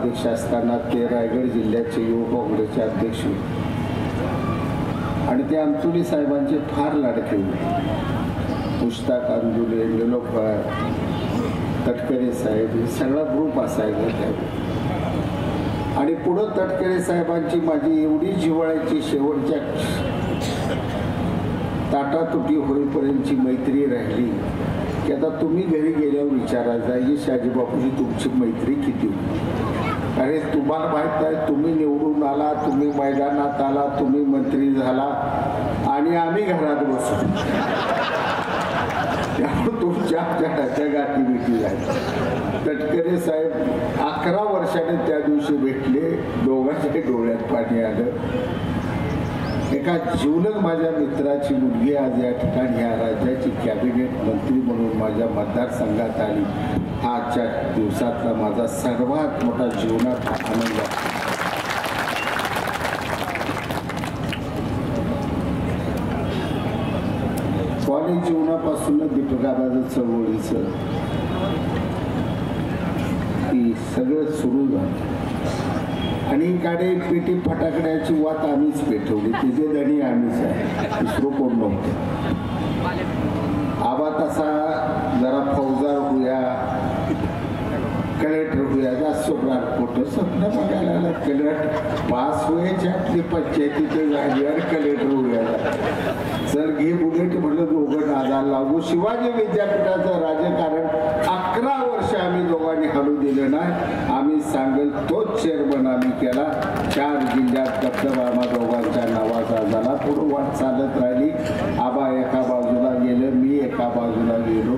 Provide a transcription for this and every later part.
अध्यक्ष असताना ते रायगड जिल्ह्याचे युवक काँग्रेसचे अध्यक्ष होते आणि ते अंतुली साहेबांचे फार लाडके होते. मुश्ताक अंजुले, निलोफर, तटकरे साहेब हे सगळा ग्रुप असायचा त्यावेळी. आणि पुढं तटकरे साहेबांची माझी एवढी जिव्हाळ्याची शेवटच्या ताटातुटी होईपर्यंतची मैत्री राहिली की आता तुम्ही घरी गेल्यावर विचारायचा की शहाजी बापूजी तुमची मैत्री किती होती. अरे तुम्हाला माहीत आहे, तुम्ही निवडून आला, तुम्ही मैदानात आला, तुम्ही मंत्री झाला आणि आम्ही घरात बसलो. त्यामुळे तुमच्या आमच्या गाठी भेटी झाली. तटकरे साहेब 11 वर्षाने त्या दिवशी भेटले. दोघांच्या डोळ्यात पाणी आलं. एका जीवलग माझ्या मित्राची मुलगी आज या ठिकाणी या राज्याची कॅबिनेट मंत्री म्हणून माझ्या मतदारसंघात आली. आजच्या दिवसातला माझा सर्वात मोठा जीवनात आनंद आहे. कॉलेज जीवनापासून दीपकाबाचं चळवळीचं सगळं सुरू झालं आणि गाडी पेटी फटाकड्याची वात आम्हीच पेटवली. तिथे धनी आम्हीच आहे, दुसरं कोण नव्हतं. आबा तसा जरा फौजदार होऊया, कलेक्टर होऊया, जास्त स्वप्न स्वप्न बघायला कलेक्टर पास व्हायच्या आपली पंचायतीचे झाल्यावर कलेक्टर होऊया. सर घे बुलेट म्हटलं दोघं नादाला लागू. शिवाजी विद्यापीठाचं राजकारण 11 वर्ष आम्ही दोघांनी हलू दिलं नाही. आम्ही सांगेल तोच चेअरमन आम्ही केला. 4 जिल्ह्यात दबदबा आम्हा दोघांच्या नावाचा झाला. पुढे वाट चालत राहिली. आबा एका बाजूला गेलं, मी एका बाजूला गेलो.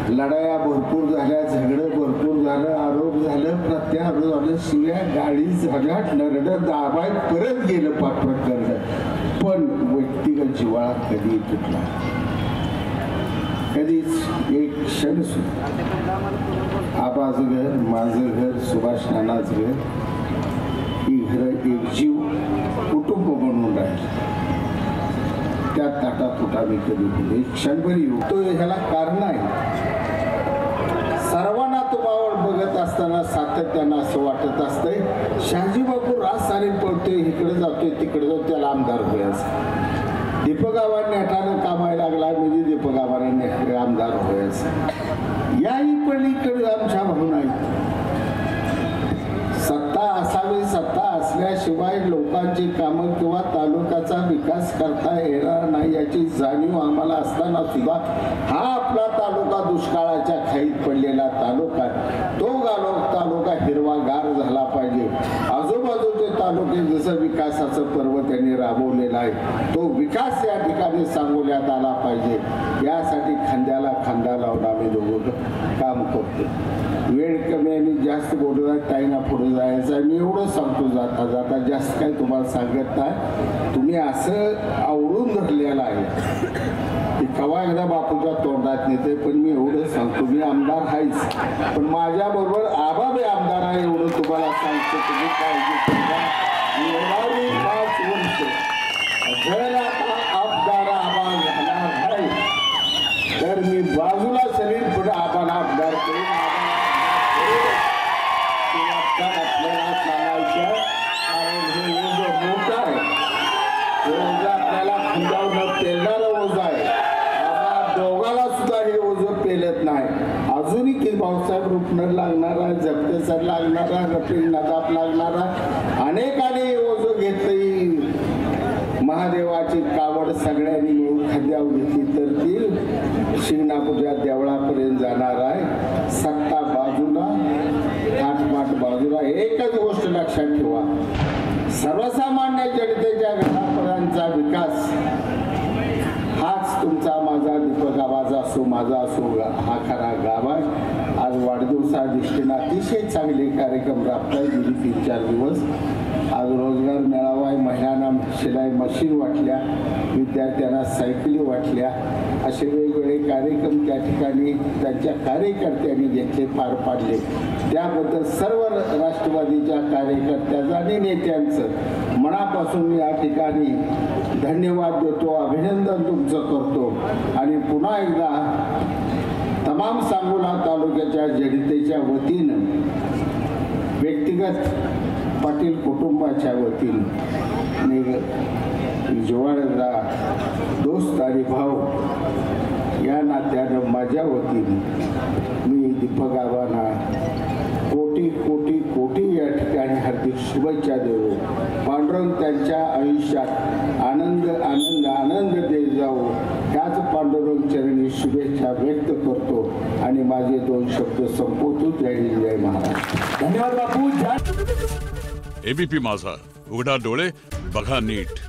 लढाया भरपूर झाल्या, झगडं भरपूर झालं, आरोप झालं, प्रत्यारोप झालं, शिव्या गाडी झाल्या, नरडं दाबाय परत गेलं पाठवत करणं. पण व्यक्तिगत जिव्हाळा कधी तुटला, कधीच एक क्षण सुद्धा. आबाचं घर, माझं घर, सुभाष नानाचं घर, ही घरं एक जीव कुटुंब बनवून राहील. त्या ताटातूट आम्ही कधी एक क्षणभर येऊ. तो ह्याला कारण आहे. सर्वांना तुम्हावर बघत असताना सातत्यानं असं वाटत असतंय शहाजी बापू राजसारी पळतोय, इकडे जातोय तिकडे जातो, त्याला आमदार व्हायचं. दीपकाबा नेटानं कामायला लागला म्हणजे दीपकाबाने आमदार व्हायचं. याही पलीकडे आमच्या भावना आहेत. सत्ता असावी, सत्ता असल्याशिवाय लोकांची कामं किंवा तालुक्याचा विकास करता येणार नाही याची जाणीव आम्हाला असताना सुद्धा हा आपला तालुका दुष्काळाच्या खाईत पडलेला तालुका, तो तालुका हिरवागार झाला पाहिजे. आजूबाजूचे तालुके जसं विकासाचं पर्व त्यांनी राबवलेला आहे, तो विकास या ठिकाणी सांगोल्यात आला पाहिजे. यासाठी खांद्याला खांदा लावून आम्ही दोघं काम करतो. वेळ कमी आणि जास्त बोलू ताईना पुढे जायचं आहे. मी एवढं सांगतो जाता जाता, जास्त काही तुम्हाला सांगत नाही. तुम्ही असं आवडून धरलेलं आहे की कवा एकदा बापूच्या तोंडात नेते. पण मी एवढं सांगतो, मी आमदार आहेच, पण माझ्याबरोबर आबा बी आमदार आहे एवढं तुम्हाला सांगतो. तुम्ही काळजी करा. 5 वर्ष जर आता आमदार आबा झाला आहे तर मी बाजूला सरीर पुढे आबाला आमदार करून आपल्याला सांगायचं. कारण हे ओझं मोठं आहे, ओझं आपल्याला खांद्यावर पेलणारं ओझं आहे. आबा दोघाला सुद्धा हे ओझं पेलत नाही. अजूनही की भाऊसाहेब रुपनर लागणारा, झपके सर लागणारा, रफीक नदाब लागणारा, अनेकाने ओझं घेतलं. महादेवाची कावड सगळ्यांनी मिळून खांद्यावर घेतली तर ती शिंगणापूरच्या देवळापर्यंत जाणार आहे. सत्ता बाजूला, थाटमाट बाजूला. एकच गोष्ट लक्षात ठेवा, सर्वसामान्य जनतेच्या घरापर्यंतचा विकास हाच तुमचा, माझा, दीपक आबाचा असो, माझा असो, हा खरा गाभा आहे. आज वाढदिवसा दृष्टीनं अतिशय चांगले कार्यक्रम राबताय. गेली 3-4 दिवस. आज रोजगार मेळावा आहे, महिलांना शिलाई मशीन वाटल्या, विद्यार्थ्यांना सायकली वाटल्या. असे वेगवेगळे कार्यक्रम त्या ठिकाणी त्यांच्या कार्यकर्त्यांनी घेतले, पार पाडले. त्याबद्दल सर्व राष्ट्रवादीच्या कार्यकर्त्यांचं आणि नेत्यांचं मनापासून या ठिकाणी धन्यवाद देतो, अभिनंदन तुमचं करतो. आणि पुन्हा एकदा तमाम सांगोला तालुक्याच्या जनतेच्या वतीनं जगत पाटील कुटुंबाच्या वतीने जिव्हाळ्याला दोस्त आणि भाऊ या नात्यानं माझ्या वतीने मी दीपक आबांना कोटी कोटी कोटी या ठिकाणी हार्दिक शुभेच्छा देऊ. पांडुरंग त्यांच्या आयुष्यात आनंद आनंद आनंद देत जाऊ त्याच पांडुरंग चरणी शुभेच्छा व्यक्त करतो आणि माझे 2 शब्द संपवतो. जय महाराज. धन्यवाद बापू. एबीपी माझा, उघडा डोळे बघा नीट.